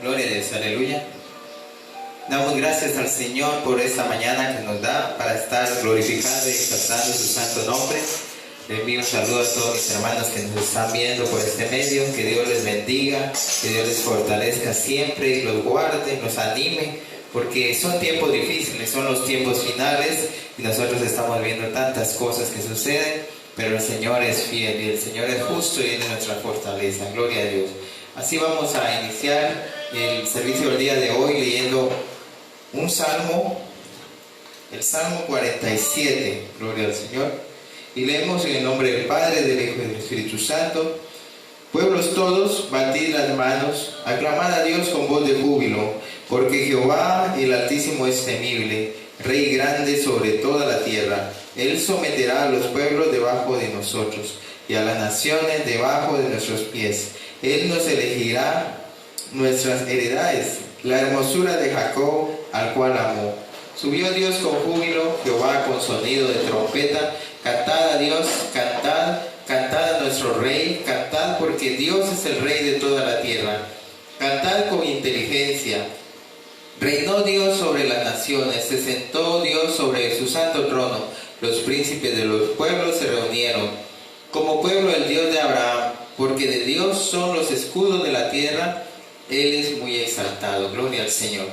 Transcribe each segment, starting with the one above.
Gloria a Dios, aleluya. Damos gracias al Señor por esta mañana que nos da para estar glorificando y exaltando su santo nombre. Le envío un saludo a todos mis hermanos que nos están viendo por este medio. Que Dios les bendiga, que Dios les fortalezca siempre y los guarde, nos anime, porque son tiempos difíciles, son los tiempos finales y nosotros estamos viendo tantas cosas que suceden, pero el Señor es fiel y el Señor es justo y es nuestra fortaleza. Gloria a Dios. Así vamos a iniciar el servicio del día de hoy leyendo un salmo, el Salmo 47, gloria al Señor, y leemos en el nombre del Padre, del Hijo y del Espíritu Santo. Pueblos todos, batid las manos, aclamad a Dios con voz de júbilo, porque Jehová el Altísimo es temible, Rey grande sobre toda la tierra. Él someterá a los pueblos debajo de nosotros, y a las naciones debajo de nuestros pies. Él nos elegirá nuestras heredades, la hermosura de Jacob, al cual amó. Subió Dios con júbilo, Jehová con sonido de trompeta. Cantad a Dios, cantad, cantad a nuestro Rey, cantad porque Dios es el Rey de toda la tierra. Cantad con inteligencia. Reinó Dios sobre las naciones, se sentó Dios sobre su santo trono. Los príncipes de los pueblos se reunieron. Como pueblo el Dios de Abraham, porque de Dios son los escudos de la tierra. Él es muy exaltado. Gloria al Señor.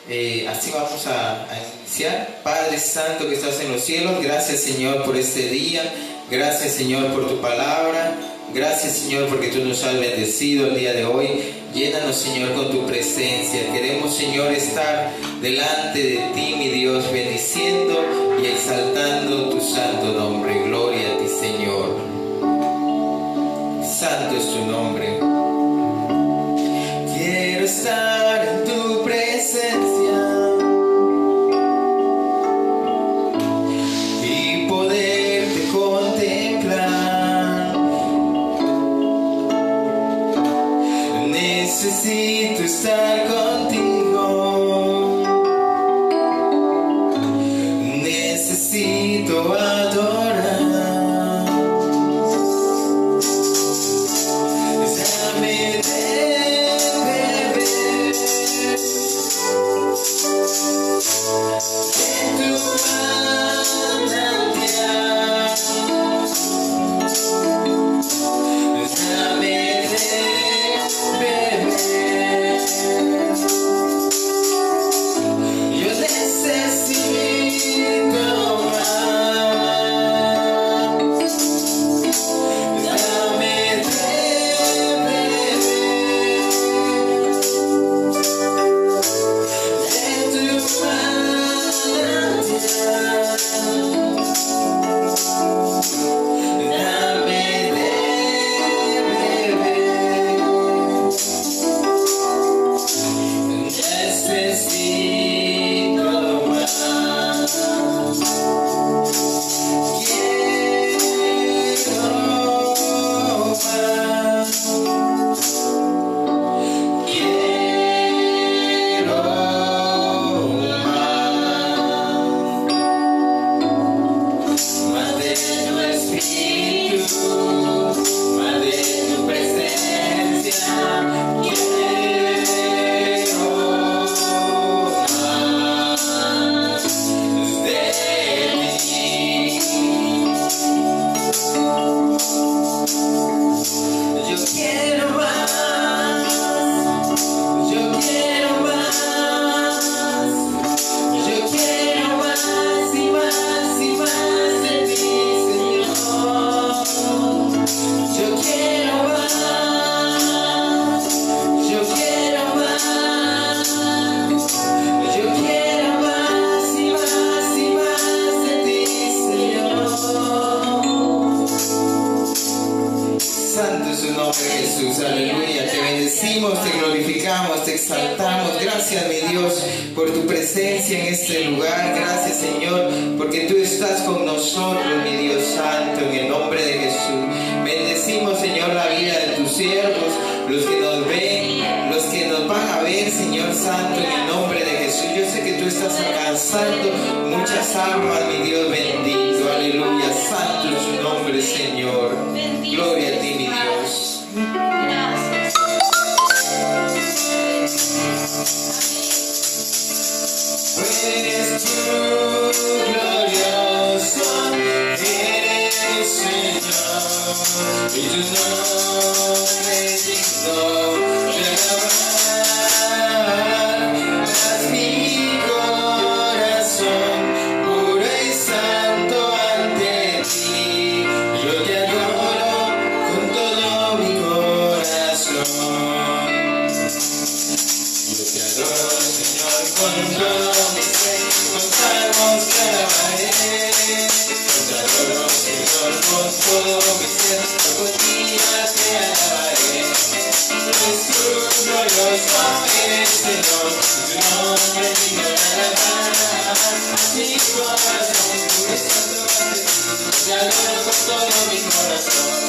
Así vamos a iniciar. Padre Santo que estás en los cielos, gracias Señor por este día. Gracias Señor por tu palabra. Gracias Señor porque tú nos has bendecido el día de hoy. Llénanos Señor con tu presencia. Queremos Señor estar delante de ti, mi Dios, bendiciendo y exaltando tu santo nombre. Gloria a ti Señor. Santo es tu nombre. Quiero estar en tu presencia y poderte contemplar. Necesito estar contigo. Necesito adorar. Gloria a ti, mi Dios. Gracias. Yo te adoro, Señor, con todo mi ser, con salmos te alabaré. Yo te adoro, Señor, con todo mi ser, algún día te alabaré. Jesús glorioso eres, Señor, tu nombre digno de alabar. Mi corazón puro santo ante ti, te adoro con todo mi corazón.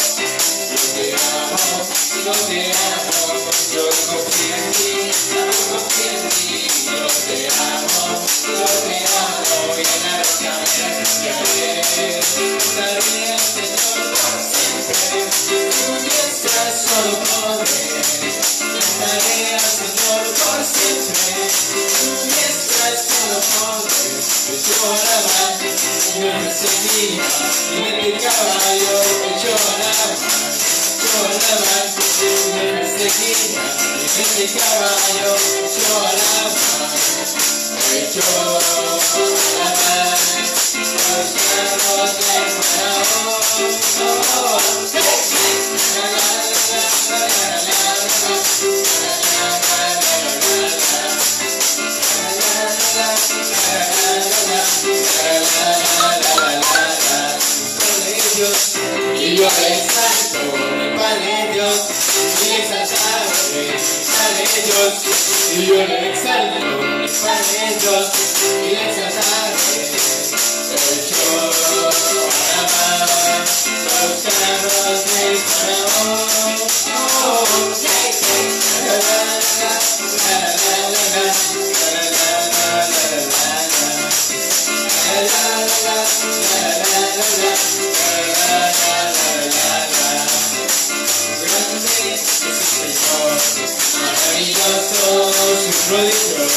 Yo te amo, yo te amo, yo confío en ti, yo confío en ti. Yo te amo, y en la roca me confiaré. Estaré al Señor por siempre, tu diestra solo poder. Estaré al Señor por siempre, tu diestra solo poder. Yo alabar, yo me seguía, y me picaba yo alabar, yo me seguía, y me picaba yo alabar, yo alabar, los carros del faraón, y yo exalto mi Padre Dios, y exaltaré mi Padre Dios, y yo exalto mi Padre Dios, y exaltaré. Yo alabar los carros del faraón. Maravilloso, sus rodillos,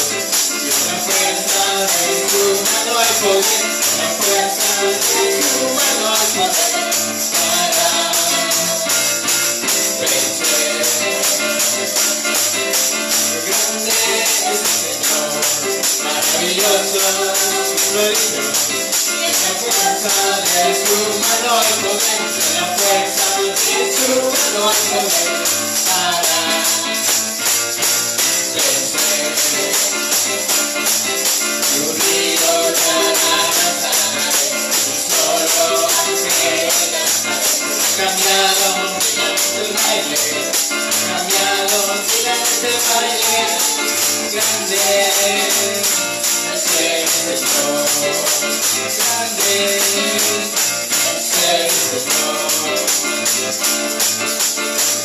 y una fuerza de su mano hay poder, una fuerza de su mano hay poder para vencer. Grande es el Señor, maravilloso, sus rodillos, y una fuerza de su mano hay poder, una fuerza de su mano hay poder para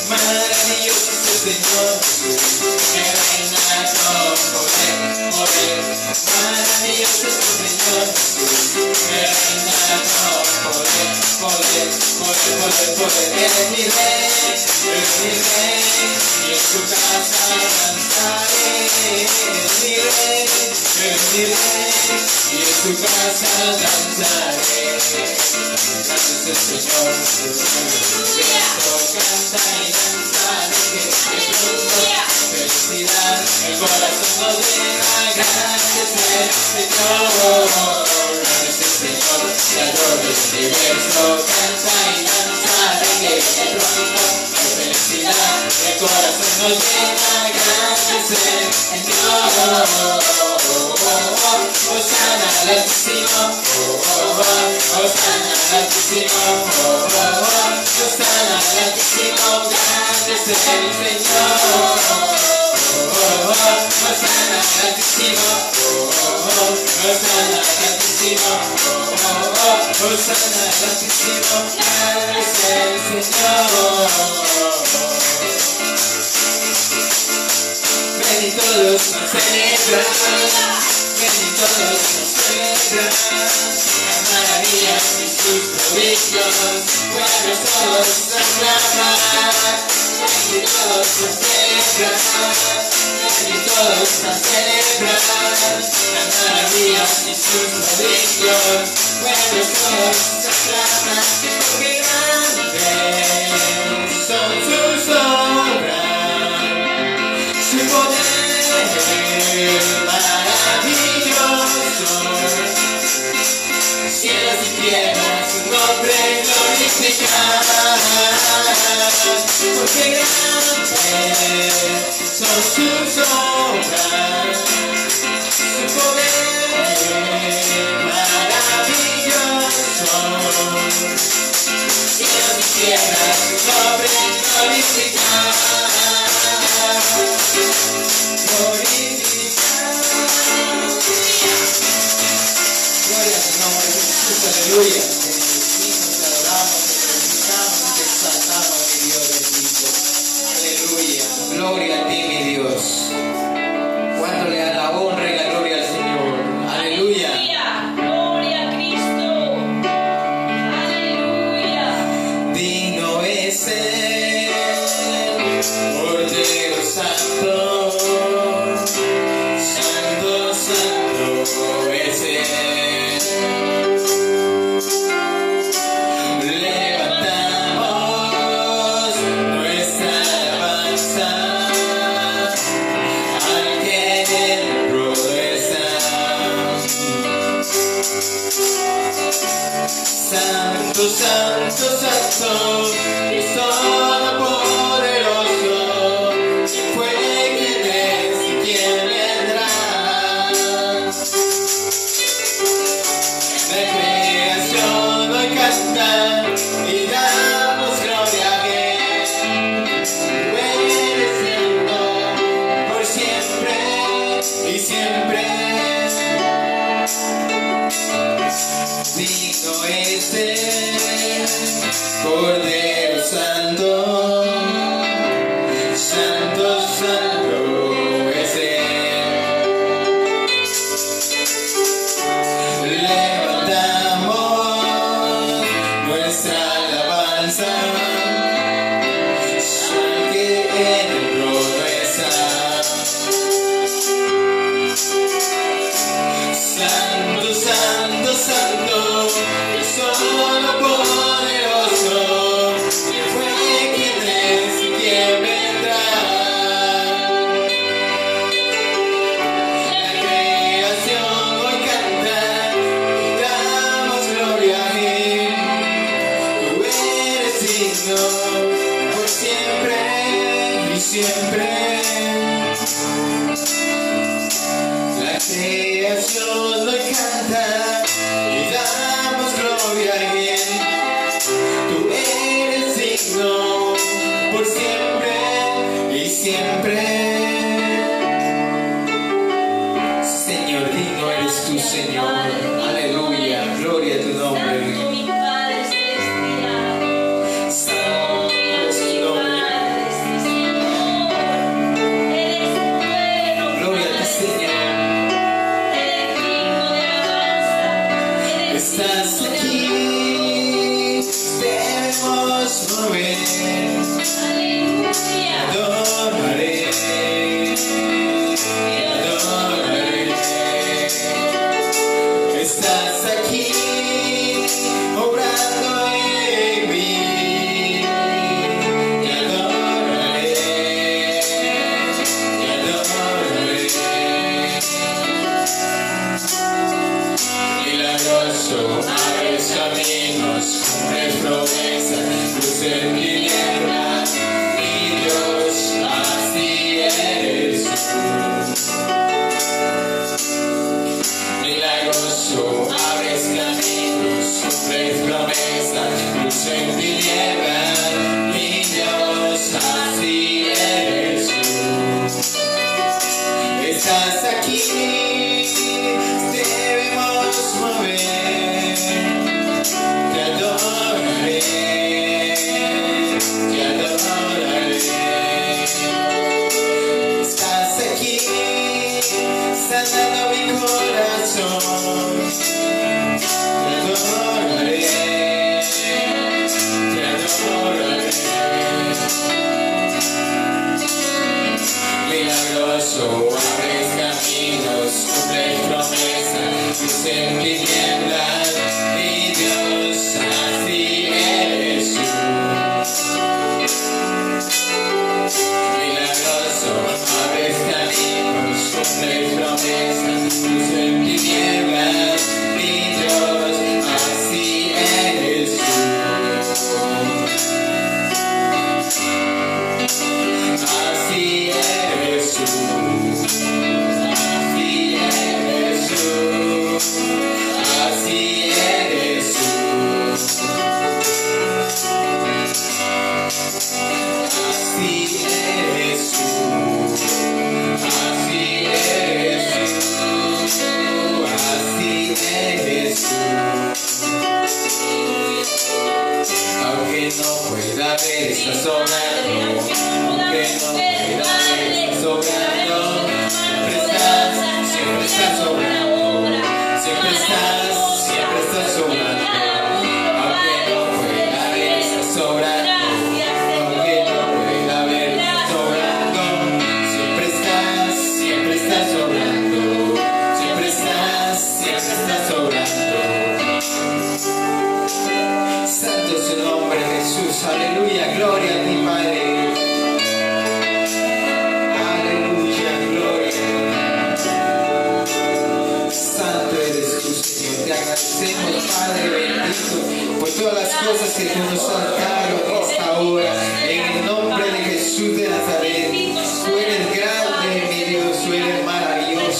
maravilloso es el Señor Jesús, que reina con poder, poder. Maravilloso es el Señor Jesús, que reina con poder, poder, poder, poder, poder. Eres mi rey, y en su casa danzaré. Eres mi rey, y en su casa danzaré. Gracias al Señor Jesús, canta y danza, que pronto felicidad, el corazón nos llena, gracias al Señor, Creador del universo, canta y danza, que pronto felicidad, el corazón nos llena, gracias al Señor. Hosana al Altísimo, Hosana al Altísimo, Hosana al Altísimo, grande es el Señor. Hosana al Altísimo, Hosana al Altísimo, Hosana al Altísimo, grande es el Señor. Ven y todos nos celebran, ven y todos nos celebran, las maravillas y sus prodigios, pueblos todos aclaman. Ven y todos nos celebran, ven y todos nos celebran, las maravillas y sus prodigios, pueblos todos aclaman. Porque grandes son sus obras, su poder maravilloso, cielos y tierras su nombre glorificar. porque grandes son sus obras, su poder maravilloso. Cielos y tierras su nombre glorificar, glorificar. Gloria a tu nombre, Jesús, aleluya. Te adoramos, te glorificamos y te exaltamos, mi Dios bendito. Aleluya. Gloria a ti, mi Dios. ¿Cuánto le da la honra y la gloria al Señor? Aleluya. Gloria a Cristo. Aleluya. Digno es el Cordero Santo. Santo, santo es Él. Levantamos nuestra alabanza al que dentro está. Santo, santo, santo, Dios todopoderoso, ¿quién fue, quién es y quién vendrá? La creación hoy canta y damos gloria a Él. Tú eres Santo por siempre y siempre. Digno es el Cordero Santo, santo, santo es Él. Levantamos nuestra alabanza al que en el trono está. Santo, santo, santo, Dios todopoderoso, ¿quién fue, quién es y quién vendrá? La creación hoy canta y damos gloria a Él. Tú eres digno por siempre y siempre. La creación hoy canta y damos gloria a Él. Tú eres digno por siempre y siempre. Señor, digno eres tú, Señor. Aleluya, gloria a tu nombre. Santo mi Padre celestial. Santo es tu nombre. Eres bueno, Gloria a ti, Señor. eres digno de alabanza. Estás aquí, debemos mover. Aleluya. Adoraré, adoraré. Estás aquí, obrando en mí. Te adoraré, te adoraré. Milagroso, abres caminos, cumples promesas, luz en tinieblas, mi Dios, así eres tú. Milagroso, abres caminos, cumples promesas, luz en tinieblas, mi Dios, así eres tú. Estás aquí, debemos mover. Te adoraré, te adoraré. Estás aquí, sanando mi corazón. Te adoraré, te adoraré. Milagroso, abres caminos, cumples promesas, luz en tinieblas, mi Dios, así eres tú. Milagroso, abres caminos, cumples promesas, luz en tinieblas, mi Dios, así eres tú.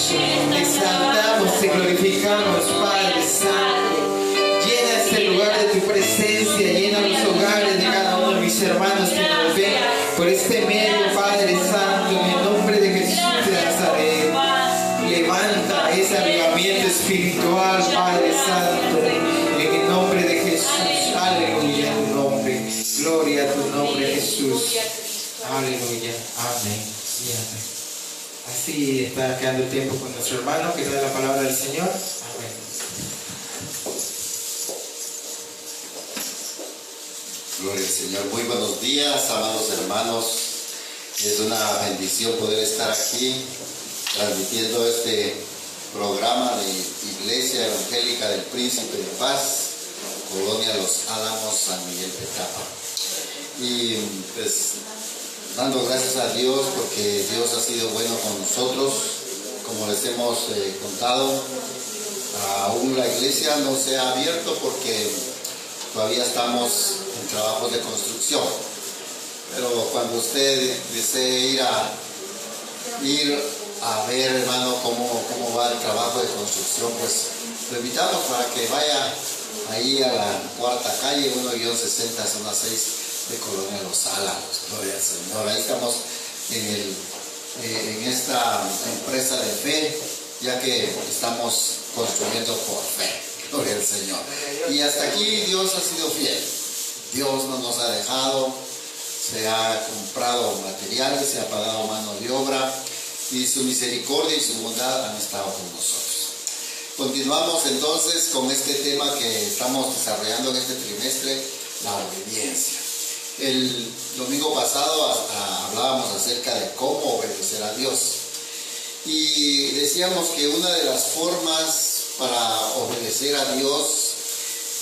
Te exaltamos, te glorificamos, Padre Santo. Llena este lugar de tu presencia, llena los hogares de cada uno de mis hermanos que nos ven por este medio, Padre Santo, en el nombre de Jesús de Nazaret. Levanta ese avivamiento espiritual, Padre Santo, en el nombre de Jesús. Aleluya, tu nombre. Gloria a tu nombre, Jesús. Aleluya. Amén. Y amén. Así está quedando el tiempo con nuestro hermano que da la palabra del Señor. Amén. Gloria al Señor. Muy buenos días, amados hermanos. Es una bendición poder estar aquí transmitiendo este programa de Iglesia Evangélica del Príncipe de Paz, Colonia Los Álamos, San Miguel Petapa. Y pues dando gracias a Dios porque Dios ha sido bueno con nosotros. Como les hemos contado, aún la iglesia no se ha abierto porque todavía estamos en trabajos de construcción. Pero cuando usted desee ir a ver, hermano, cómo va el trabajo de construcción, pues lo invitamos para que vaya ahí a la cuarta calle, 1-60, zona 6 de Colonia Los Álamos. Gloria al Señor. Ahí estamos en esta empresa de fe, ya que estamos construyendo por fe. Gloria al Señor. Y hasta aquí Dios ha sido fiel. Dios no nos ha dejado, se ha comprado materiales, se ha pagado mano de obra, y su misericordia y su bondad han estado con nosotros. Continuamos entonces con este tema que estamos desarrollando en este trimestre, la obediencia. El domingo pasado hablábamos acerca de cómo obedecer a Dios. Y decíamos que una de las formas para obedecer a Dios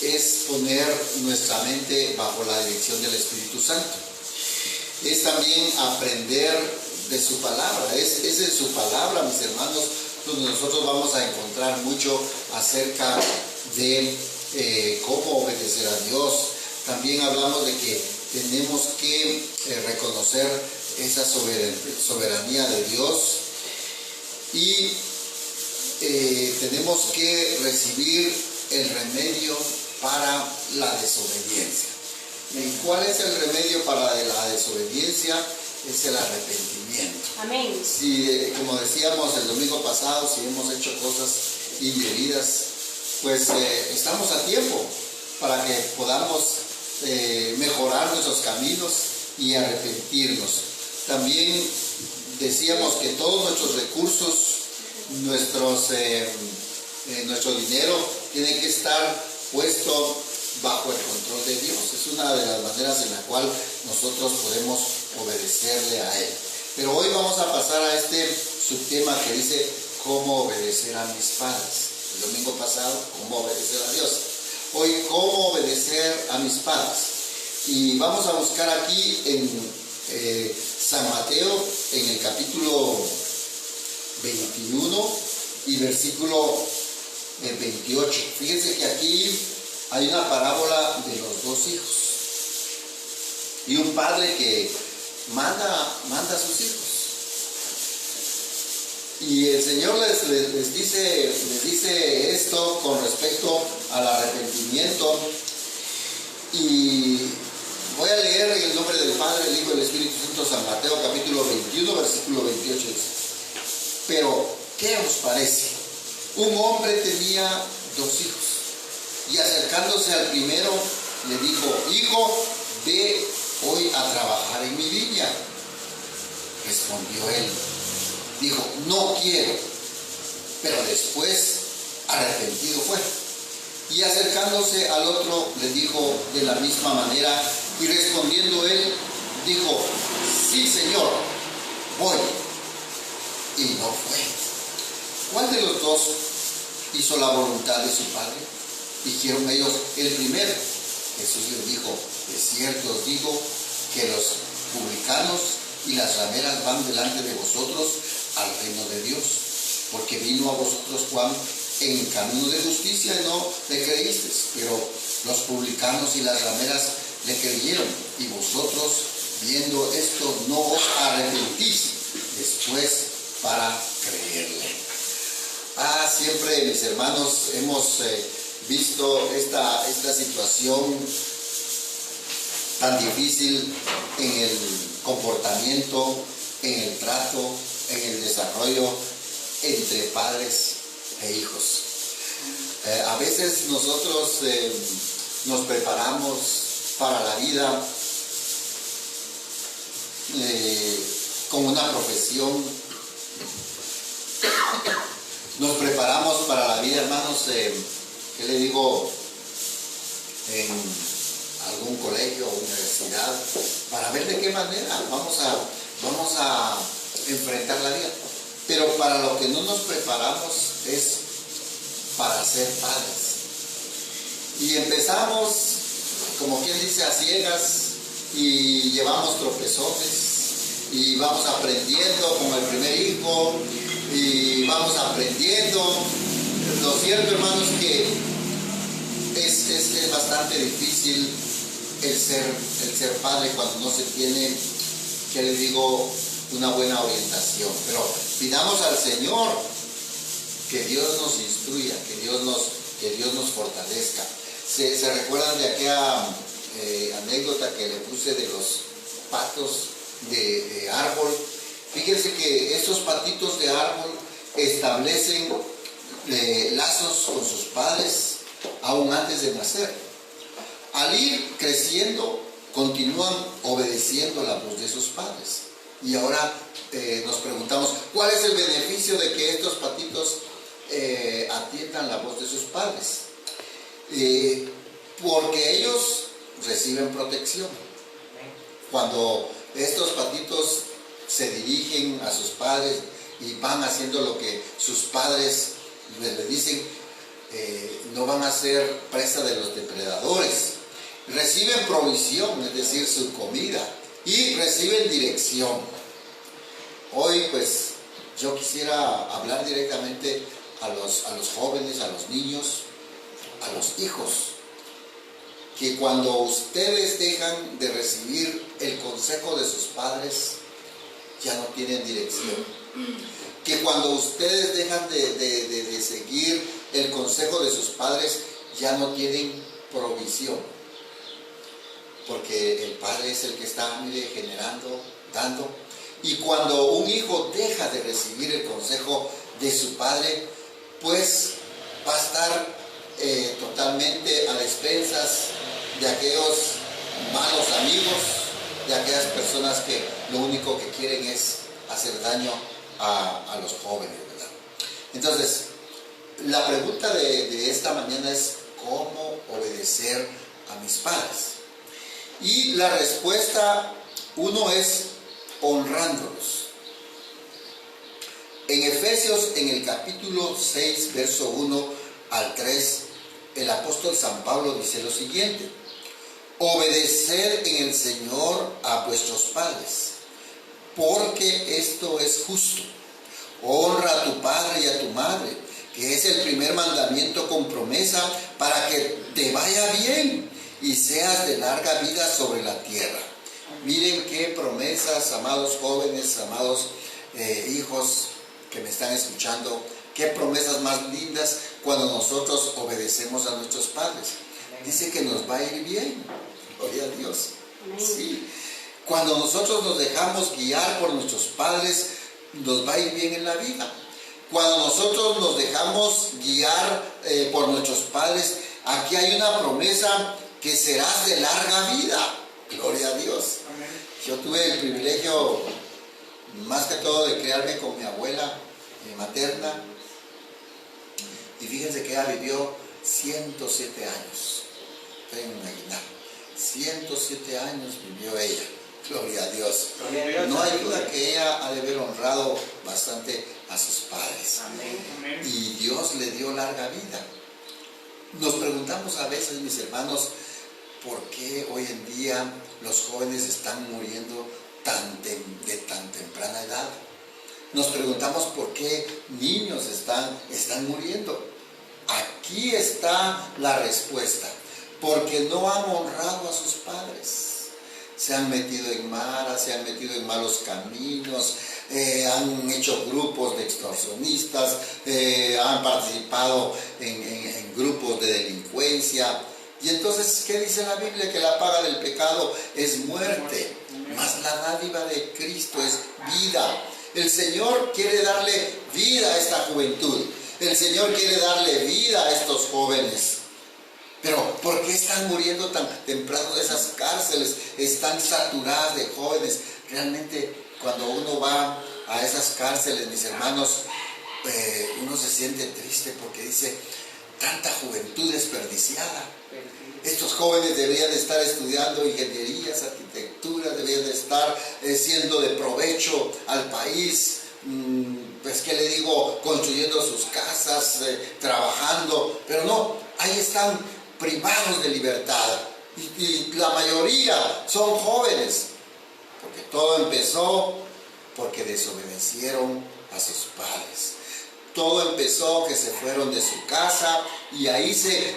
es poner nuestra mente bajo la dirección del Espíritu Santo. Es también aprender de su palabra. Es en su palabra, mis hermanos, donde nosotros vamos a encontrar mucho acerca de cómo obedecer a Dios. También hablamos de que tenemos que reconocer esa soberanía de Dios y tenemos que recibir el remedio para la desobediencia. ¿Y cuál es el remedio para la desobediencia? Es el arrepentimiento. Amén. Si, como decíamos el domingo pasado, si hemos hecho cosas indebidas, pues estamos a tiempo para que podamos mejorar nuestros caminos y arrepentirnos. También decíamos que todos nuestros recursos, nuestro dinero, tiene que estar puesto bajo el control de Dios. Es una de las maneras en la cual nosotros podemos obedecerle a Él. Pero hoy vamos a pasar a este subtema que dice cómo obedecer a mis padres. El domingo pasado, cómo obedecer a Dios. Hoy, cómo obedecer a mis padres. Y vamos a buscar aquí en San Mateo, en el capítulo 21 y versículo 28. Fíjense que aquí hay una parábola de los dos hijos y un padre que manda a sus hijos. Y el Señor les dice esto con respecto al arrepentimiento. Y voy a leer en el nombre del Padre, el Hijo y el Espíritu Santo, San Mateo capítulo 21, versículo 28. Dice: pero, ¿qué os parece? Un hombre tenía dos hijos. Y acercándose al primero, le dijo: hijo, ve hoy a trabajar en mi viña. Respondió él, dijo: no quiero. Pero después, arrepentido fue. Y acercándose al otro, le dijo de la misma manera. Y respondiendo él, dijo: sí, Señor, voy. Y no fue. ¿Cuál de los dos hizo la voluntad de su padre? Dijeron ellos: el primero. Jesús les dijo: de cierto os digo que los publicanos y las rameras van delante de vosotros al reino de Dios, porque vino a vosotros Juan en camino de justicia y no le creísteis, pero los publicanos y las rameras le creyeron, y vosotros, viendo esto, no os arrepentís después para creerle. siempre, mis hermanos, hemos visto esta situación tan difícil en el comportamiento, en el trato, en el desarrollo entre padres e hijos. A veces nosotros nos preparamos para la vida con una profesión, nos preparamos para la vida, hermanos, ¿qué le digo? En algún colegio o universidad, para ver de qué manera vamos a enfrentar la vida. Pero para lo que no nos preparamos es para ser padres. Y empezamos, como quien dice, a ciegas, y llevamos tropezones, y vamos aprendiendo como el primer hijo, y vamos aprendiendo. Lo cierto, hermanos, que es bastante difícil el ser padre cuando no se tiene, ¿qué le digo?, una buena orientación. Pero pidamos al Señor que Dios nos instruya, que Dios nos fortalezca. ¿Se recuerdan de aquella anécdota que le puse de los patos de árbol? Fíjense que estos patitos de árbol establecen lazos con sus padres aún antes de nacer. Al ir creciendo, continúan obedeciendo la voz de sus padres. Y ahora nos preguntamos, ¿cuál es el beneficio de que estos patitos atiendan la voz de sus padres? Porque ellos reciben protección. Cuando estos patitos se dirigen a sus padres y van haciendo lo que sus padres les dicen, no van a ser presa de los depredadores. Reciben provisión, es decir, su comida, y reciben dirección. Hoy, pues, yo quisiera hablar directamente a los jóvenes, a los niños, a los hijos, que cuando ustedes dejan de recibir el consejo de sus padres, ya no tienen dirección. Que cuando ustedes dejan de seguir el consejo de sus padres, ya no tienen provisión. Porque el padre es el que está, mire, generando, dando. Y cuando un hijo deja de recibir el consejo de su padre, pues va a estar totalmente a expensas de aquellos malos amigos, de aquellas personas que lo único que quieren es hacer daño a los jóvenes, ¿verdad? Entonces, la pregunta de esta mañana es ¿cómo obedecer a mis padres? Y la respuesta, uno, es honrándolos. En Efesios, en el capítulo 6, verso 1 al 3, el apóstol San Pablo dice lo siguiente: obedeced en el Señor a vuestros padres, porque esto es justo. Honra a tu padre y a tu madre, que es el primer mandamiento con promesa para que te vaya bien y seas de larga vida sobre la tierra. Miren qué promesas, amados jóvenes, amados hijos que me están escuchando, qué promesas más lindas cuando nosotros obedecemos a nuestros padres. Dice que nos va a ir bien, gloria a Dios. Sí. Cuando nosotros nos dejamos guiar por nuestros padres, nos va a ir bien en la vida. Cuando nosotros nos dejamos guiar por nuestros padres, aquí hay una promesa que serás de larga vida. Gloria a Dios. Amén. Yo tuve el privilegio, más que todo, de criarme con mi abuela materna. Y fíjense que ella vivió 107 años. Pueden imaginar. 107 años vivió ella. Gloria a Dios. No hay duda que ella ha de haber honrado bastante a sus padres. Amén. Y Dios le dio larga vida. Nos preguntamos a veces, mis hermanos, ¿por qué hoy en día los jóvenes están muriendo de tan temprana edad? Nos preguntamos por qué niños están muriendo. Aquí está la respuesta. Porque no han honrado a sus padres. Se han metido en malas, se han metido en malos caminos, han hecho grupos de extorsionistas, han participado en grupos de delincuencia. Y entonces, ¿qué dice la Biblia? Que la paga del pecado es muerte, mas la dádiva de Cristo es vida. El Señor quiere darle vida a esta juventud. El Señor quiere darle vida a estos jóvenes. Pero ¿por qué están muriendo tan temprano? Esas cárceles están saturadas de jóvenes. Realmente, cuando uno va a esas cárceles, mis hermanos, uno se siente triste porque dice, tanta juventud desperdiciada. Estos jóvenes deberían de estar estudiando ingenierías, arquitectura, deberían de estar siendo de provecho al país, pues qué le digo, construyendo sus casas, trabajando, pero no, ahí están privados de libertad y la mayoría son jóvenes, porque todo empezó porque desobedecieron a sus padres. Todo empezó que se fueron de su casa y ahí se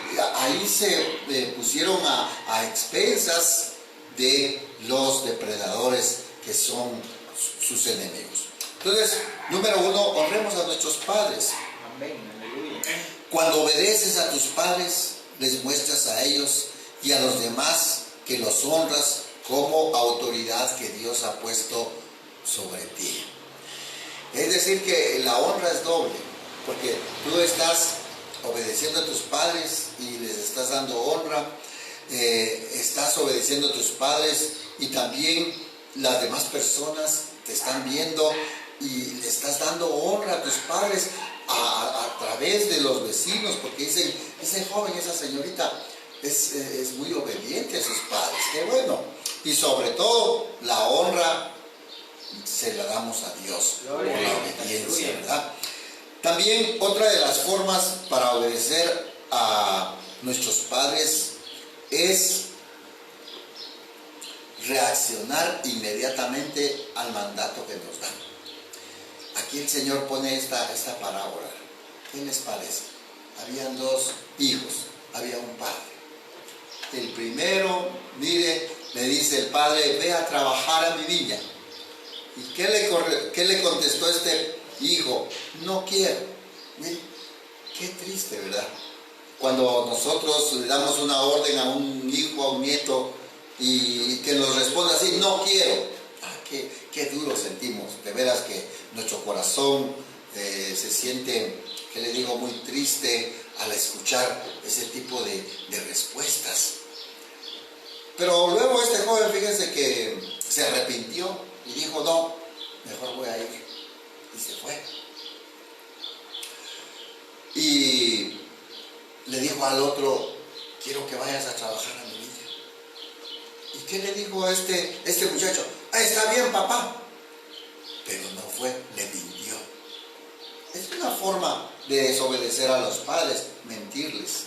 pusieron a expensas de los depredadores que son sus enemigos. Entonces, número uno, honremos a nuestros padres. Cuando obedeces a tus padres, les muestras a ellos y a los demás que los honras como autoridad que Dios ha puesto sobre ti. Es decir, que la honra es doble, porque tú estás obedeciendo a tus padres y les estás dando honra, estás obedeciendo a tus padres y también las demás personas te están viendo y le estás dando honra a tus padres a través de los vecinos, porque dicen, ese joven, esa señorita es muy obediente a sus padres, qué bueno. Y sobre todo, la honra se la damos a Dios por la obediencia, ¿verdad? También otra de las formas para obedecer a nuestros padres es reaccionar inmediatamente al mandato que nos dan. Aquí el Señor pone esta parábola. ¿Qué les parece? Habían dos hijos, había un padre. El primero, mire, le dice el padre, ve a trabajar a mi viña. ¿Y qué le contestó este hijo? No quiero. Mire, qué triste, ¿verdad? Cuando nosotros le damos una orden a un hijo, a un nieto, y que nos responda así, no quiero. Qué duro sentimos. De veras que nuestro corazón se siente, que le digo, muy triste al escuchar ese tipo de respuestas. Pero luego este joven, fíjense que se arrepintió y dijo, no, mejor voy a ir. Y se fue. Y le dijo al otro, quiero que vayas a trabajar a mi viña. ¿Y qué le dijo este muchacho? Está bien, papá. Pero no fue, le mintió. Es una forma de desobedecer a los padres, mentirles.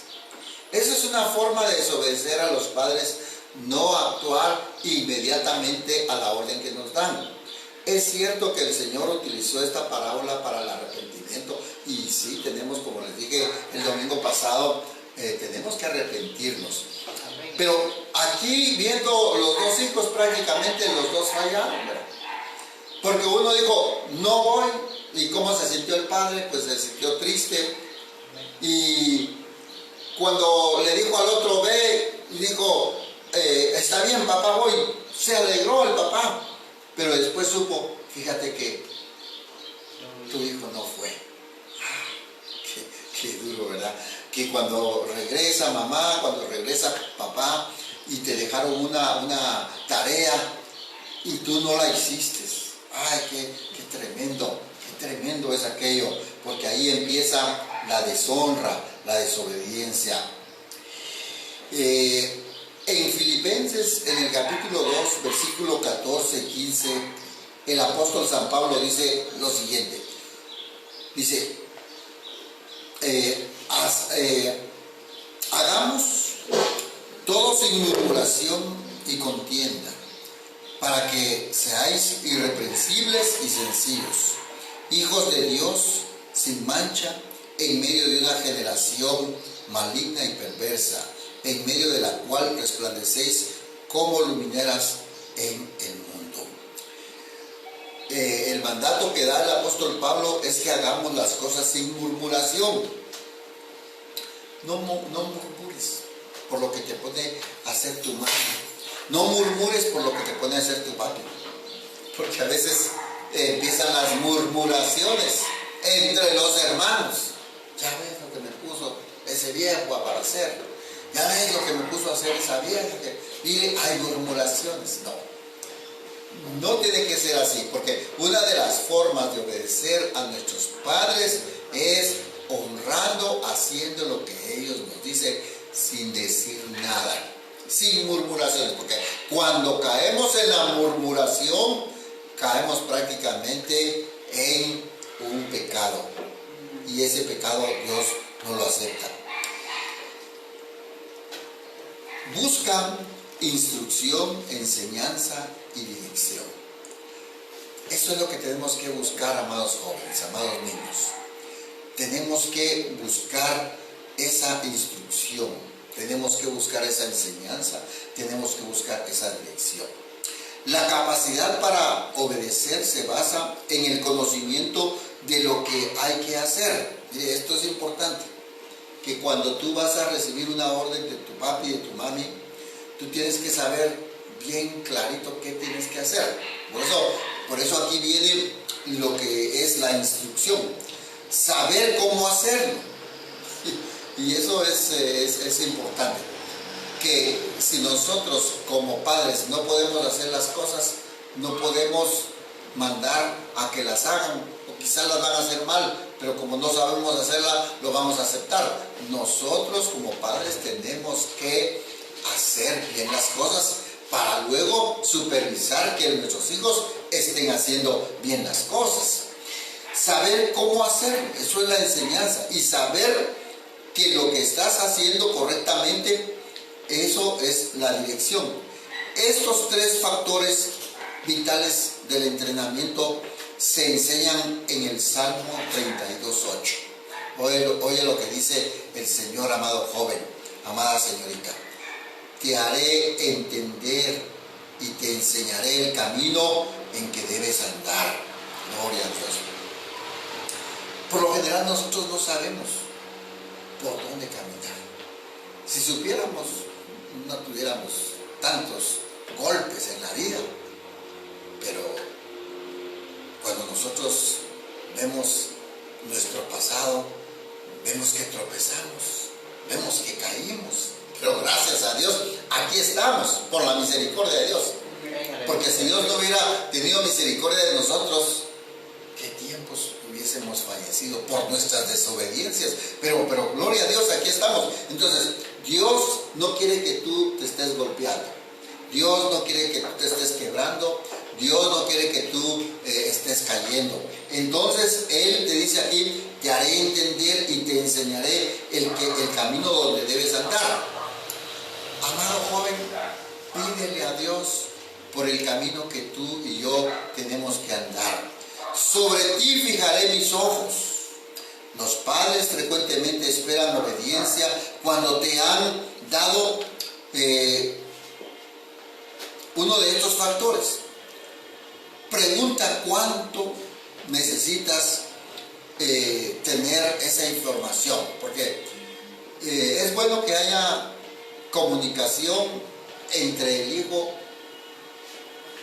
Eso es una forma de desobedecer a los padres, no actuar inmediatamente a la orden que nos dan. Es cierto que el Señor utilizó esta parábola para el arrepentimiento y sí, tenemos, como les dije el domingo pasado, tenemos que arrepentirnos. Pero aquí, viendo los dos hijos, prácticamente los dos fallaron, ¿verdad? Porque uno dijo, no voy, y cómo se sintió el padre, pues se sintió triste. Y cuando le dijo al otro, ve, y dijo, está bien, papá, voy, se alegró el papá. Pero después supo, fíjate que tu hijo no fue. Qué duro, ¿verdad? Que cuando regresa mamá, cuando regresa papá y te dejaron una tarea y tú no la hiciste. Ay, qué tremendo es aquello, porque ahí empieza la deshonra, la desobediencia. En Filipenses, en el capítulo 2, versículo 14 y 15, el apóstol San Pablo dice lo siguiente. Dice, hagamos todo sin murmuración y contienda, para que seáis irreprensibles y sencillos, hijos de Dios sin mancha, en medio de una generación maligna y perversa, en medio de la cual resplandecéis como lumineras en el mundo. el mandato que da el apóstol Pablo es que hagamos las cosas sin murmuración. No murmures por lo que te pone a hacer tu madre. No murmures por lo que te pone a hacer tu papi. Porque a veces empiezan las murmuraciones entre los hermanos. Ya ves lo que me puso ese viejo a parecer. Ya ves lo que me puso a hacer esa vieja. Y hay murmuraciones. No tiene que ser así, porque una de las formas de obedecer a nuestros padres es honrando, haciendo lo que ellos nos dicen sin decir nada, sin murmuraciones, porque cuando caemos en la murmuración, caemos prácticamente en un pecado, y ese pecado Dios no lo acepta. Buscan instrucción, enseñanza y dirección. Eso es lo que tenemos que buscar, amados jóvenes, amados niños. Tenemos que buscar esa instrucción, tenemos que buscar esa enseñanza, tenemos que buscar esa dirección. La capacidad para obedecer se basa en el conocimiento de lo que hay que hacer. Y esto es importante, que cuando tú vas a recibir una orden de tu papi y de tu mami, tú tienes que saber bien clarito qué tienes que hacer. Por eso aquí viene lo que es la instrucción. Saber cómo hacerlo. Y eso es importante. Que si nosotros como padres no podemos hacer las cosas, no podemos mandar a que las hagan, o quizás las van a hacer mal, pero como no sabemos hacerla, lo vamos a aceptar. Nosotros como padres tenemos que hacer bien las cosas para luego supervisar que nuestros hijos estén haciendo bien las cosas. Saber cómo hacerlo, eso es la enseñanza, y saber que lo que estás haciendo correctamente, eso es la dirección. Estos tres factores vitales del entrenamiento se enseñan en el Salmo 32:8. Oye lo que dice el Señor, amado joven, amada señorita. Te haré entender y te enseñaré el camino en que debes andar. Gloria a Dios. Por lo general nosotros no sabemos por dónde caminar. Si supiéramos, no tuviéramos tantos golpes en la vida. Pero cuando nosotros vemos nuestro pasado, vemos que tropezamos, vemos que caímos. Pero gracias a Dios, aquí estamos, por la misericordia de Dios. Porque si Dios no hubiera tenido misericordia de nosotros, ¿qué tiempos hubiésemos fallecido por nuestras desobediencias? Pero gloria a Dios, aquí estamos. Entonces, Dios no quiere que tú te estés golpeando. Dios no quiere que tú te estés quebrando. Dios no quiere que tú estés cayendo. Entonces, Él te dice aquí, te haré entender y te enseñaré el camino donde debes andar. Amado joven, pídele a Dios por el camino que tú y yo tenemos que andar. Sobre ti fijaré mis ojos. Los padres frecuentemente esperan obediencia cuando te han dado uno de estos factores. Pregunta cuánto necesitas tener esa información, porque es bueno que haya comunicación entre el hijo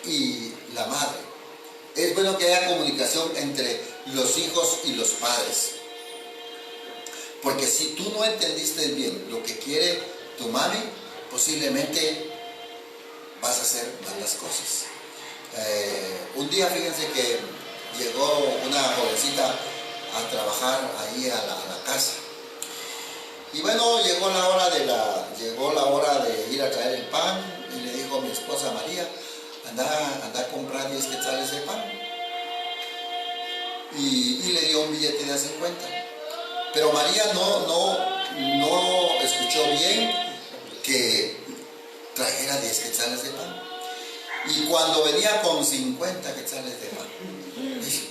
y la madre. Es bueno que haya comunicación entre los hijos y los padres. Porque si tú no entendiste bien lo que quiere tu mami, posiblemente vas a hacer malas cosas. Un día fíjense que llegó una jovencita a trabajar ahí a la casa. Y bueno, llegó la hora de ir a traer el pan, y le dijo a mi esposa María, anda a comprar 10 quetzales de pan. Y le dio un billete de 50. Pero María no escuchó bien que trajera 10 quetzales de pan. Y cuando venía con 50 quetzales de pan, dice,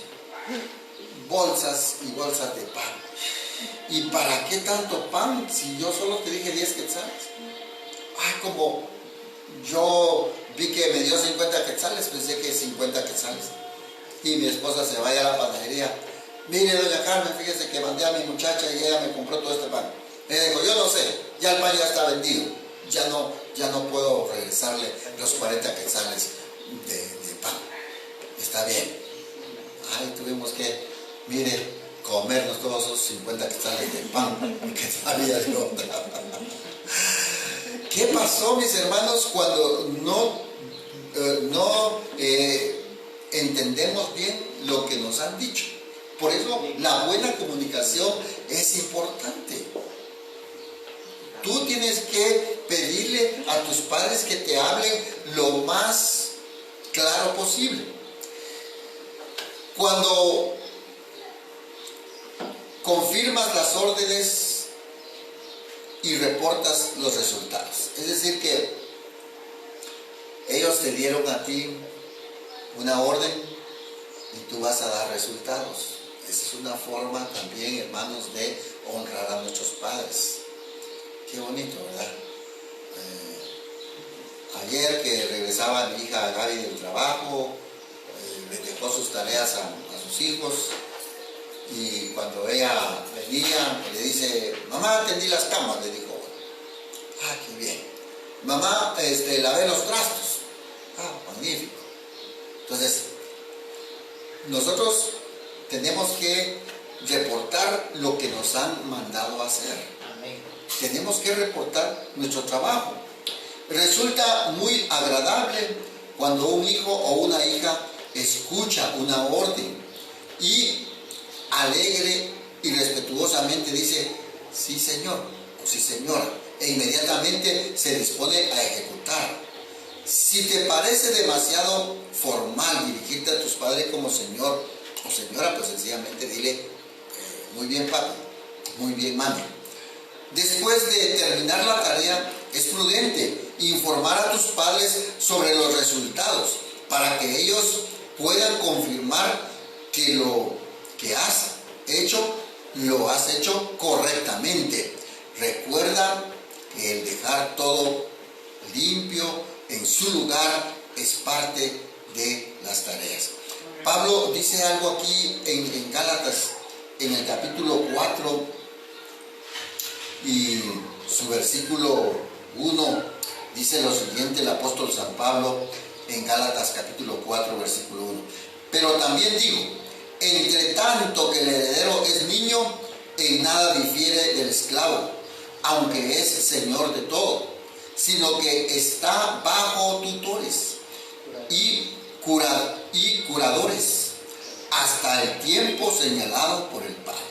bolsas y bolsas de pan. ¿Y para qué tanto pan si yo solo te dije 10 quetzales? Como yo vi que me dio 50 quetzales, pensé que 50 quetzales. y mi esposa se vaya a la panadería. Mire, doña Carmen, fíjese que mandé a mi muchacha y ella me compró todo este pan. Me dijo, yo no sé, ya el pan ya está vendido. Ya no puedo regresarle los 40 quetzales de pan. Está bien. Ay, tuvimos que, mire, comernos todos esos 50 quetzales de pan que sabía de otra. ¿Qué pasó, mis hermanos, cuando no entendemos bien lo que nos han dicho? Por eso la buena comunicación es importante. Tú tienes que pedirle a tus padres que te hablen lo más claro posible. Cuando confirmas las órdenes y reportas los resultados, es decir que ellos te dieron a ti una orden y tú vas a dar resultados. Esa es una forma también, hermanos, de honrar a nuestros padres. Qué bonito, ¿verdad? Ayer que regresaba mi hija Gaby del trabajo, le dejó sus tareas a sus hijos, y cuando ella venía le dice, mamá, tendí las camas, le dijo. Ah, qué bien. Mamá, lavé los trastos. Ah, magnífico. Entonces, nosotros tenemos que reportar lo que nos han mandado a hacer. Amén. Tenemos que reportar nuestro trabajo. Resulta muy agradable cuando un hijo o una hija escucha una orden y alegre y respetuosamente dice, sí señor o sí señora, e inmediatamente se dispone a ejecutar. Si te parece demasiado formal dirigirte a tus padres como señor o señora, pues sencillamente dile, muy bien papi, muy bien mami. Después de terminar la tarea, es prudente informar a tus padres sobre los resultados para que ellos puedan confirmar que lo que has hecho, lo has hecho correctamente. Recuerda que el dejar todo limpio en su lugar es parte de las tareas. Pablo dice algo aquí en Gálatas, en el capítulo 4 y su versículo 1, dice lo siguiente el apóstol San Pablo en Gálatas capítulo 4, versículo 1. Pero también digo, entre tanto que el heredero es niño, en nada difiere del esclavo, aunque es señor de todo, sino que está bajo tutores y curadores hasta el tiempo señalado por el Padre.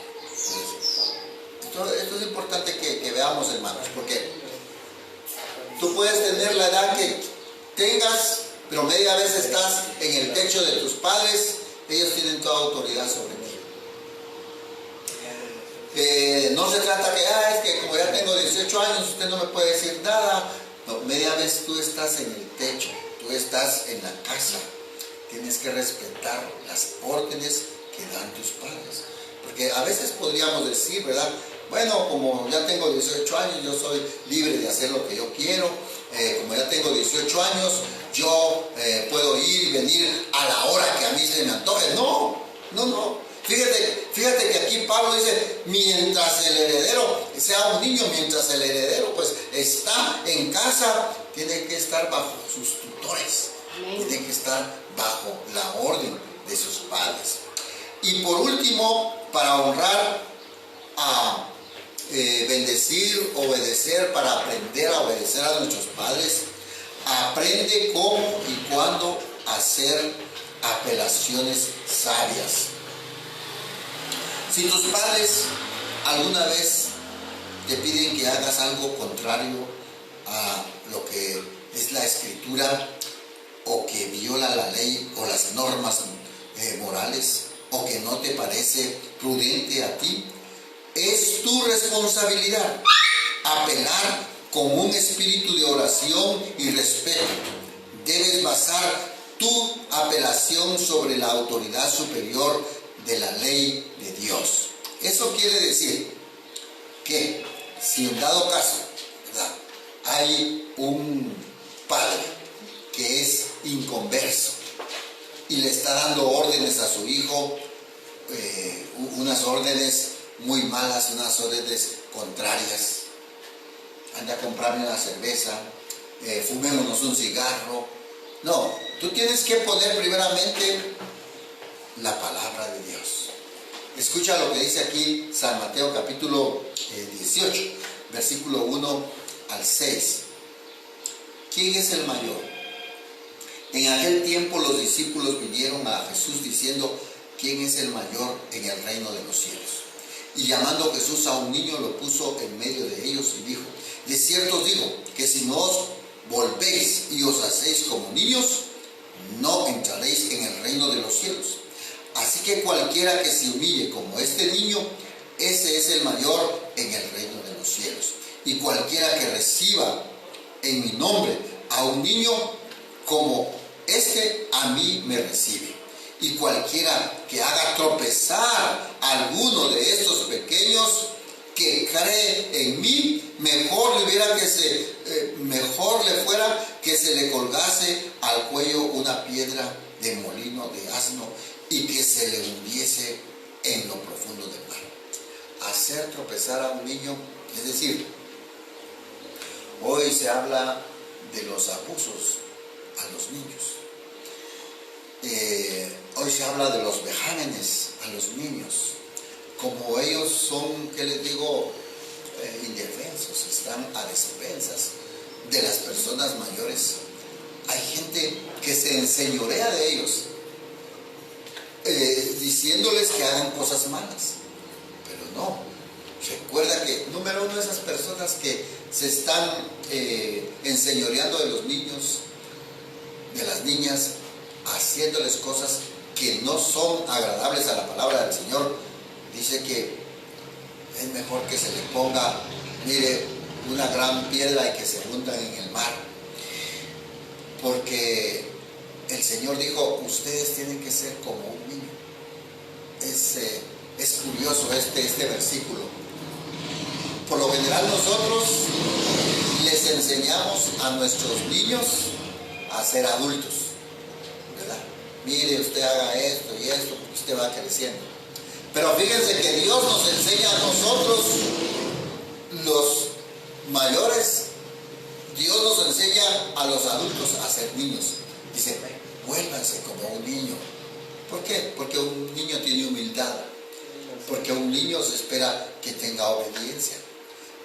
Esto es importante que veamos, hermanos, porque tú puedes tener la edad que tengas, pero media vez estás en el techo de tus padres, ellos tienen toda autoridad sobre ti. No se trata que, es que como ya tengo 18 años, usted no me puede decir nada. No, media vez tú estás en el techo, tú estás en la casa. Tienes que respetar las órdenes que dan tus padres. Porque a veces podríamos decir, ¿verdad? Bueno, como ya tengo 18 años, yo soy libre de hacer lo que yo quiero. Como ya tengo 18 años, yo puedo ir y venir a la hora que a mí se me antoje. No. Fíjate que aquí Pablo dice, mientras el heredero sea un niño, mientras el heredero pues está en casa, tiene que estar bajo sus tutores. Tiene que estar bajo la orden de sus padres. Y por último, para honrar, a bendecir, obedecer, para aprender a obedecer a nuestros padres, aprende cómo y cuándo hacer apelaciones sabias. Si tus padres alguna vez te piden que hagas algo contrario a lo que es la escritura, o que viola la ley o las normas morales, o que no te parece prudente a ti, es tu responsabilidad apelar con un espíritu de oración y respeto. Debes basar tu apelación sobre la autoridad superior de la ley de Dios. Eso quiere decir que si en dado caso, ¿verdad?, hay un padre que es inconverso, y le está dando órdenes a su hijo, unas órdenes muy malas, unas órdenes contrarias. Anda a comprarme una cerveza, fumémonos un cigarro. No, tú tienes que poner primeramente la palabra de Dios. Escucha lo que dice aquí San Mateo capítulo 18, versículo 1 al 6. ¿Quién es el mayor? En aquel tiempo los discípulos vinieron a Jesús diciendo: ¿quién es el mayor en el reino de los cielos? Y llamando Jesús a un niño, lo puso en medio de ellos y dijo: de cierto os digo que si no os volvéis y os hacéis como niños, no entraréis en el reino de los cielos. Así que cualquiera que se humille como este niño, ese es el mayor en el reino de los cielos. Y cualquiera que reciba en mi nombre a un niño como este, a mí me recibe. Y cualquiera que haga tropezar a alguno de estos pequeños que cree en mí, mejor le fuera que se le colgase al cuello una piedra de molino de asno y que se le hundiese en lo profundo del mar. Hacer tropezar a un niño, es decir, hoy se habla de los abusos a los niños. Hoy se habla de los vejámenes a los niños. Como ellos son, ¿qué les digo? Indefensos, están a despensas de las personas mayores. Hay gente que se enseñorea de ellos, diciéndoles que hagan cosas malas. Pero no. Recuerda que, número uno, esas personas que se están enseñoreando de los niños, de las niñas, haciéndoles cosas que no son agradables a la palabra del Señor, dice que es mejor que se le ponga, mire, una gran piedra y que se hundan en el mar. Porque el Señor dijo: ustedes tienen que ser como un niño. Es curioso este versículo. Por lo general nosotros les enseñamos a nuestros niños a ser adultos, ¿verdad? Mire, usted haga esto y esto, porque usted va creciendo. Pero fíjense que Dios nos enseña a nosotros, los mayores, Dios nos enseña a los adultos a ser niños. Dice: vuélvanse como un niño. ¿Por qué? Porque un niño tiene humildad. Porque un niño se espera que tenga obediencia.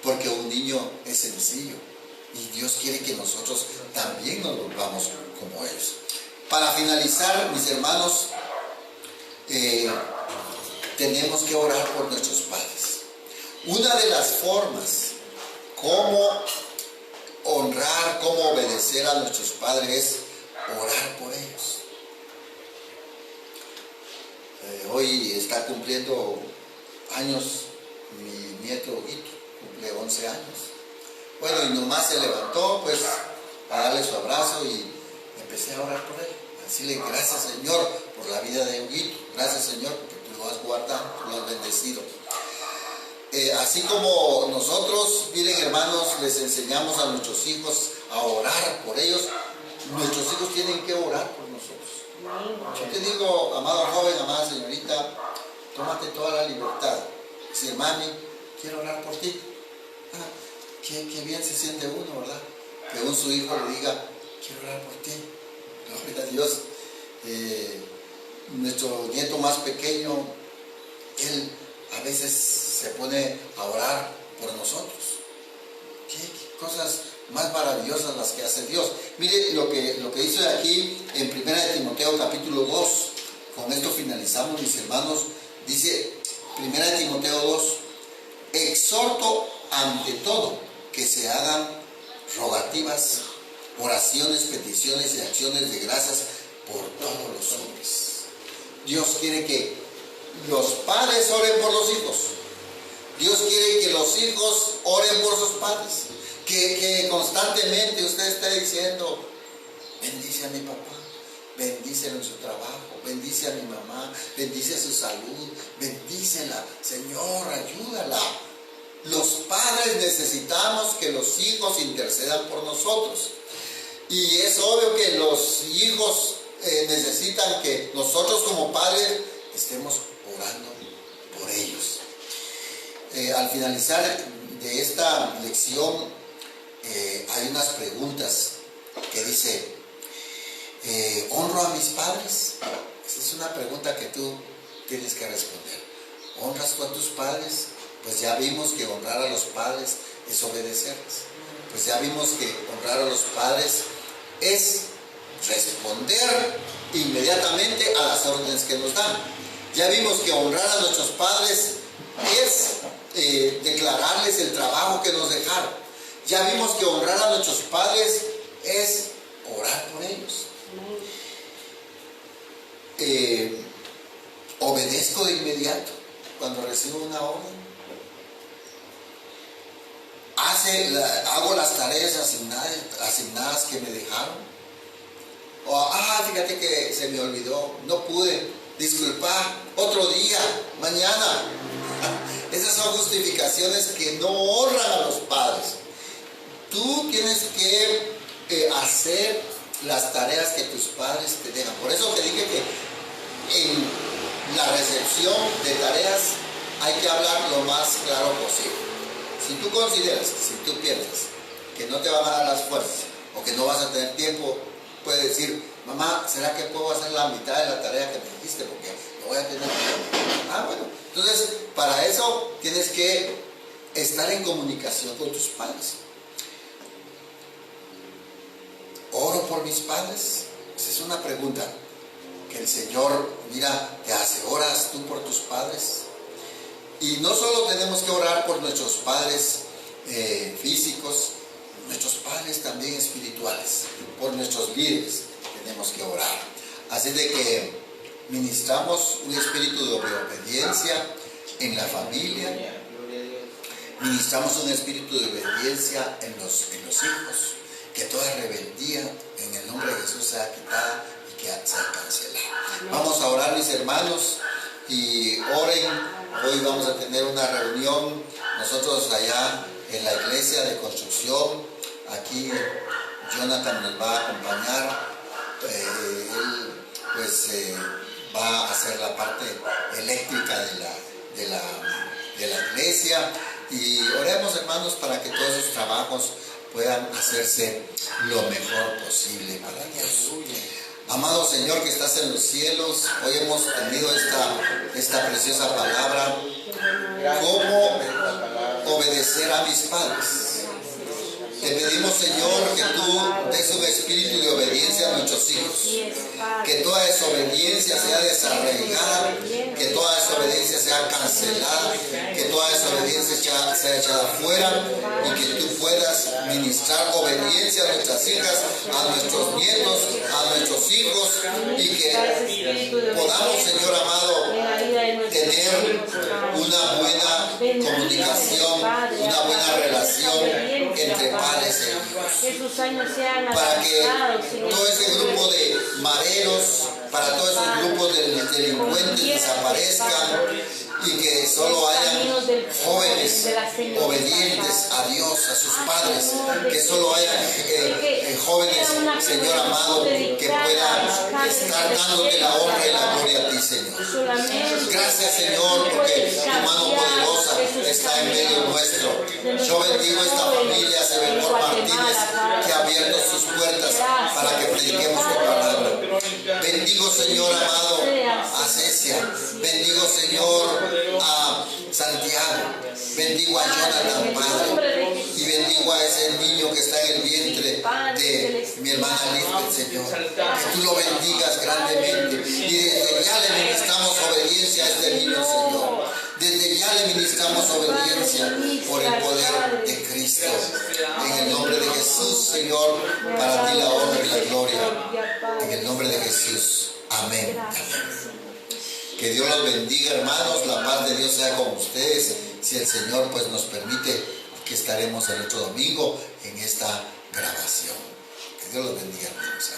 Porque un niño es sencillo. Y Dios quiere que nosotros también nos volvamos como ellos. Para finalizar, mis hermanos, tenemos que orar por nuestros padres. Una de las formas como honrar, como obedecer a nuestros padres es orar por ellos. Hoy está cumpliendo años mi nieto Huguito, cumple 11 años. Bueno, y nomás se levantó pues a darle su abrazo y empecé a orar por él. A decirle: gracias, Señor, por la vida de Huguito. Gracias, Señor, porque tú lo has guardado, tú lo has bendecido. Así como nosotros, miren, hermanos, les enseñamos a nuestros hijos a orar por ellos, nuestros hijos tienen que orar por nosotros. Yo te digo, amado joven, amada señorita, tómate toda la libertad. Dice: mami, quiero orar por ti. Qué bien se siente uno, ¿verdad? Que su hijo le diga: quiero orar por ti. Gloria a Dios. Nuestro nieto más pequeño, él a veces se pone a orar por nosotros. ¿Qué cosas más maravillosas las que hace Dios? Mire lo que dice aquí en 1 de Timoteo capítulo 2. Con esto finalizamos, mis hermanos. Dice 1 de Timoteo 2: exhorto ante todo que se hagan rogativas, oraciones, peticiones y acciones de gracias por todos los hombres. Dios quiere que los padres oren por los hijos. Dios quiere que los hijos oren por sus padres. Que constantemente usted esté diciendo: bendice a mi papá, bendícelo en su trabajo, bendice a mi mamá, bendice su salud, bendícela, Señor, ayúdala. Los padres necesitamos que los hijos intercedan por nosotros. Y es obvio que los hijos necesitan que nosotros como padres estemos orando por ellos. Al finalizar de esta lección hay unas preguntas que dice, ¿honro a mis padres? Esa es una pregunta que tú tienes que responder. ¿Honras tú a tus padres? Pues ya vimos que honrar a los padres es obedecerles. Pues ya vimos que honrar a los padres es responder inmediatamente a las órdenes que nos dan. Ya vimos que honrar a nuestros padres es declararles el trabajo que nos dejaron. Ya vimos que honrar a nuestros padres es orar por ellos. Obedezco de inmediato cuando recibo una orden. Hago las tareas asignadas que me dejaron. O, fíjate que se me olvidó, no pude, disculpa, otro día, mañana. Esas son justificaciones que no honran a los padres. Tú tienes que hacer las tareas que tus padres te dejan. Por eso te dije que en la recepción de tareas hay que hablar lo más claro posible. Si tú consideras, si tú piensas que no te van a dar las fuerzas o que no vas a tener tiempo, puedes decir, mamá, ¿será que puedo hacer la mitad de la tarea que me dijiste? Porque no voy a tener tiempo. Bueno, entonces para eso tienes que estar en comunicación con tus padres. ¿Oro por mis padres? Esa es una pregunta que el Señor, mira, te hace. ¿Oras tú por tus padres? Y no solo tenemos que orar por nuestros padres físicos, nuestros padres también espirituales, por nuestros líderes tenemos que orar. Así de que ministramos un espíritu de obediencia en la familia, ministramos un espíritu de obediencia en los hijos, que toda rebeldía en el nombre de Jesús sea quitada y que sea cancelada. Vamos a orar, mis hermanos, y oren. Hoy vamos a tener una reunión nosotros allá en la iglesia de construcción. Aquí Jonathan nos va a acompañar. Él pues va a hacer la parte eléctrica de la iglesia. Y oremos, hermanos, para que todos esos trabajos puedan hacerse lo mejor posible para Dios. Amado Señor que estás en los cielos, hoy hemos tenido esta preciosa palabra, cómo obedecer a mis padres. Te pedimos, Señor, que tú des un espíritu de obediencia a nuestros hijos, que toda desobediencia sea desarraigada, que toda desobediencia sea cancelada, que toda desobediencia sea echada fuera, y que tú puedas ministrar obediencia a nuestras hijas, a nuestros nietos, a nuestros hijos, y que podamos, Señor amado, tener una buena comunicación, una buena relación entre padres e hijos, para que todo ese grupo de mareros, para todos esos grupos de delincuentes desaparezcan, y que solo hayan jóvenes obedientes a Dios, a sus padres, que solo hayan jóvenes, Señor amado, que puedan estar dándote la honra y la gloria a ti, Señor. Gracias, Señor, porque tu mano poderosa está en medio nuestro. Yo bendigo esta familia, Señor Martínez, que ha abierto sus puertas para que prediquemos tu palabra. Bendigo, Señor amado, a Cecia. Bendigo, Señor, a Santiago. Bendigo a Jonathan, Padre. Y bendigo a ese niño que está en el vientre de mi hermana Lisbeth, Señor. Que tú lo bendigas grandemente. Y desde ya le ministramos obediencia a este niño, Señor. Desde ya le ministramos obediencia por el poder de Cristo. En el nombre de Jesús, Señor, para ti la honra y la gloria. En el nombre de Jesús. Amén. Amén. Que Dios los bendiga, hermanos. La paz de Dios sea con ustedes. Si el Señor pues nos permite, que estaremos el otro domingo en esta grabación. Que Dios los bendiga, hermanos.